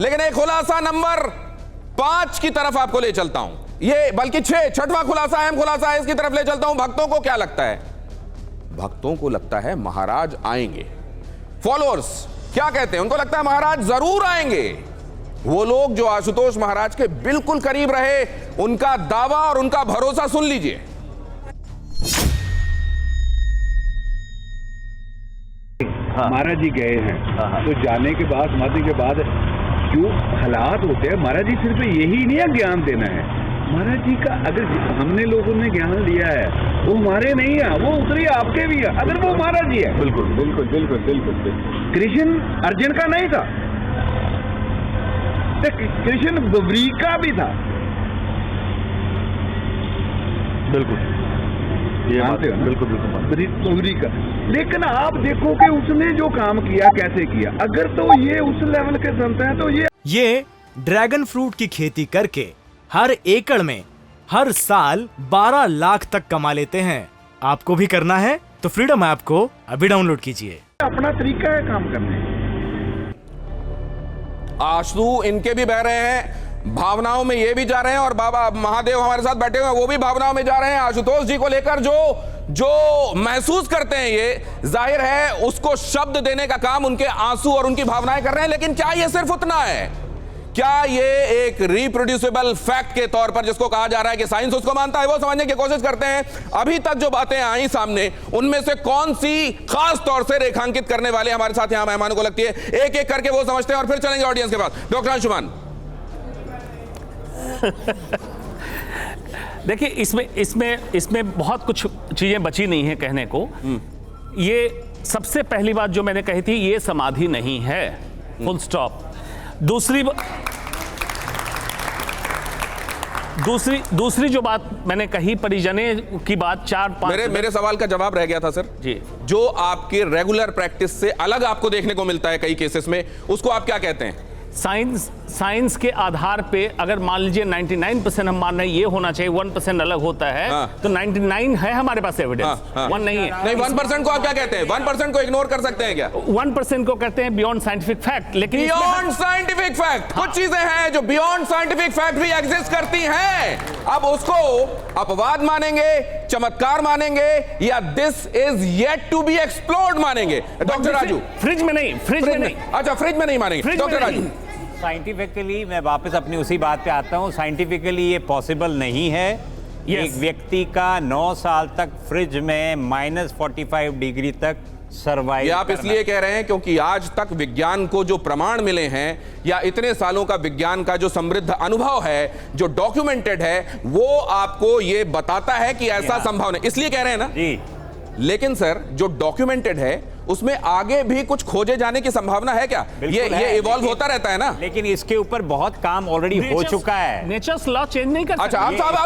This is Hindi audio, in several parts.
लेकिन एक खुलासा नंबर 5 की तरफ आपको ले चलता हूं, ये बल्कि 6वां खुलासा, अहम खुलासा है, इसकी तरफ ले चलता हूं। भक्तों को क्या लगता है? भक्तों को लगता है महाराज आएंगे। फॉलोअर्स क्या कहते हैं? उनको लगता है महाराज जरूर आएंगे। वो लोग जो आशुतोष महाराज के बिल्कुल करीब रहे, उनका दावा और उनका भरोसा सुन लीजिए। महाराज जी गए हैं, तो जाने के बाद, समाधि के बाद जो हालात होते हैं, महाराज जी सिर्फ यही नहीं है ज्ञान देना है। महाराज जी का अगर हमने लोगों ने ज्ञान लिया है, वो हमारे नहीं है, वो उतरी आपके भी है, अगर वो महाराज जी है। बिल्कुल बिल्कुल बिल्कुल बिल्कुल। कृष्ण अर्जुन का नहीं था, तो कृष्ण बबरी का भी था। बिल्कुल मानते हो ना? बिल्कुल बिल्कुल बबरी का। लेकिन आप देखो कि उसने जो काम किया कैसे किया। अगर तो ये उस लेवल के संत हैं तो ये ड्रैगन फ्रूट की खेती करके हर एकड़ में हर साल 12 लाख तक कमा लेते हैं। आपको भी करना है तो फ्रीडम ऐप को अभी डाउनलोड कीजिए। अपना तरीका है काम करने। आंसू इनके भी बह रहे हैं, भावनाओं में ये भी जा रहे हैं, और बाबा महादेव हमारे साथ बैठे हुए हैं, वो भी भावनाओं में जा रहे हैं। आशुतोष जी को लेकर जो महसूस करते हैं, ये जाहिर है उसको शब्द देने का काम उनके आंसू और उनकी भावनाएं कर रहे हैं। लेकिन क्या ये सिर्फ उतना है? क्या ये एक रिप्रोड्यूसिबल फैक्ट के तौर पर, जिसको कहा जा रहा है कि साइंस उसको मानता है, वो समझने की कोशिश करते हैं। अभी तक जो बातें आई सामने, उनमें से कौन सी खास तौर से रेखांकित करने वाले हमारे साथ यहां मेहमानों को लगती है, एक एक करके वो समझते हैं और फिर चलेंगे ऑडियंस के पास। डॉक्टर अंशुमान। देखिए, इसमें बहुत कुछ चीजें बची नहीं है कहने को। ये सबसे पहली बात जो मैंने कही थी, ये समाधि नहीं है, फुल स्टॉप। दूसरी जो बात मैंने कही, परिजने की बात, 4-5 मेरे सवाल का जवाब रह गया था सर जी। जो आपके रेगुलर प्रैक्टिस से अलग आपको देखने को मिलता है कई केसेस में, उसको आप क्या कहते हैं? साइंस के आधार पे अगर मान लीजिए 99% हम मान रहे हैं ये होना चाहिए, 1% अलग होता है, तो 99 है हमारे पास एविडेंस, 1 नहीं है। नहीं, 1% को आप क्या कहते हैं? 1% को इग्नोर कर सकते हैं क्या? 1% को कहते हैं बियॉन्ड साइंटिफिक फैक्ट। लेकिन बियॉन्ड साइंटिफिक फैक्ट, कुछ चीजें हैं जो बियॉन्ड साइंटिफिक फैक्ट भी एग्जिस्ट करती हैं। अब उसको अपवाद मानेंगे, चमत्कार मानेंगे, या this is yet to be explored मानेंगे? डॉक्टर राजू। फ्रिज में नहीं। अच्छा, फ्रिज में नहीं मानेंगे डॉक्टर राजू। साइंटिफिकली मैं वापस अपनी उसी बात पे आता हूँ। साइंटिफिकली ये पॉसिबल नहीं है। एक व्यक्ति का 9 साल तक फ्रिज में -45 डिग्री तक सर्वाइव। ये आप इसलिए कह रहे हैं क्योंकि आज तक विज्ञान को जो प्रमाण मिले हैं, या इतने सालों का विज्ञान का जो समृद्ध अनुभव है, जो डॉक्यूमेंटेड है, वो आपको ये बताता है कि ऐसा संभव नहीं, इसलिए कह रहे हैं ना जी। लेकिन सर, जो डॉक्यूमेंटेड है उसमें आगे भी कुछ खोजे जाने की संभावना है क्या? ये इवॉल्व होता रहता है ना। लेकिन इसके ऊपर बहुत काम ऑलरेडी हो चुका है। नेचर्स लॉ चेंज नहीं कर सकते। अच्छा,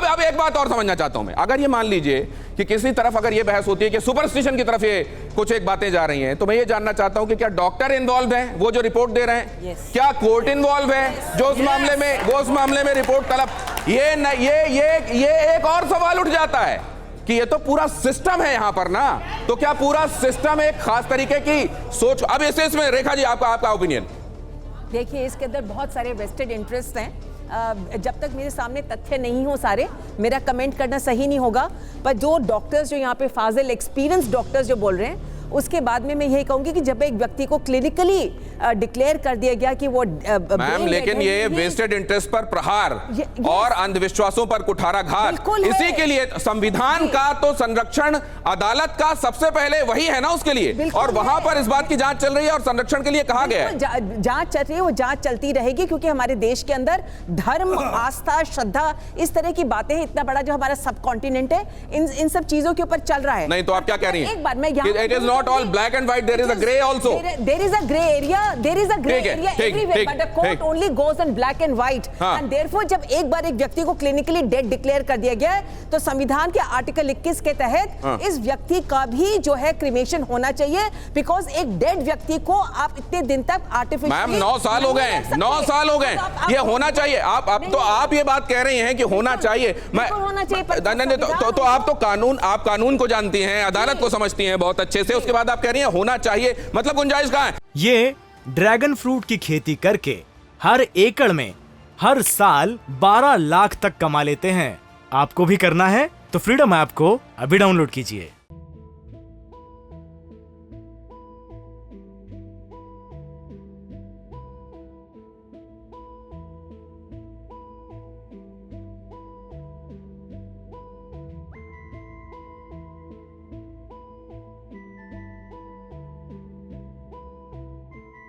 अब एक बात और समझना चाहता हूं मैं। अगर ये मान लीजिए कि किसी तरफ अगर ये बहस होती है कि सुपरस्टिशन की तरफ ये कुछ एक बातें जा रही हैं, तो मैं ये जानना चाहता हूं कि क्या डॉक्टर इन्वॉल्व हैं, वो जो रिपोर्ट दे रहे हैं? क्या कोर्ट इन्वॉल्व है जो उस मामले में रिपोर्ट तलब? ये एक और सवाल उठ जाता है कि ये तो पूरा सिस्टम है यहां पर ना, तो क्या पूरा सिस्टम एक खास तरीके की सोच? अब इसमें रेखा जी, आपका ओपिनियन। देखिए, इसके अंदर बहुत सारे वेस्टेड इंटरेस्ट हैं। जब तक मेरे सामने तथ्य नहीं हो सारे, मेरा कमेंट करना सही नहीं होगा। पर जो डॉक्टर्स जो यहाँ पे फाजिल एक्सपीरियंस डॉक्टर्स जो बोल रहे हैं, उसके बाद में मैं यही कहूंगी कि जब एक व्यक्ति को क्लिनिकली डिक्लेयर कर दिया गया कि वो मैम, लेकिन ये वेस्टेड इंटरेस्ट पर प्रहार और अंधविश्वासों पर कुठाराघात, इसी के लिए संविधान का तो संरक्षण अदालत का सबसे पहले वही है ना उसके लिए, और वहां पर इस बात की जांच चल रही है और संरक्षण के लिए कहा गया है। जांच चल रही है, वो जांच चलती रहेगी, क्योंकि हमारे देश के अंदर धर्म, आस्था, श्रद्धा, इस तरह की बातें हैं। इतना बड़ा जो हमारा सब कॉन्टिनेंट है, इन सब चीजों के ऊपर चल रहा है। नहीं तो आप क्या कह रही हैं? एक बात मैं यहाँ not all black and white, there is a gray also. There is a gray area everywhere, but the court only goes on black and white. And therefore जब एक बार एक व्यक्ति को क्लिनिकली डेड डिक्लेयर कर दिया गया है, तो संविधान के आर्टिकल 21 के तहत इस व्यक्ति का भी जो है क्रिमेशन होना चाहिए, बिकॉज एक डेड व्यक्ति को आप इतने दिन तक आर्टिफिशियल। मैम 9 साल हो गए, 9 साल हो गए, ये होना चाहिए। आप ये बात कह रही हैं कि होना चाहिए, मैं होना चाहिए, तो आप तो कानून को जानती हैं, अदालत को समझती हैं बहुत अच्छे से, उसके बाद आप कह रही हैं होना चाहिए, मतलब गुंजाइश कहां है? ये ड्रैगन फ्रूट की खेती करके हर एकड़ में हर साल 12 लाख तक कमा लेते हैं। आपको भी करना है तो फ्रीडम ऐप को अभी डाउनलोड कीजिए।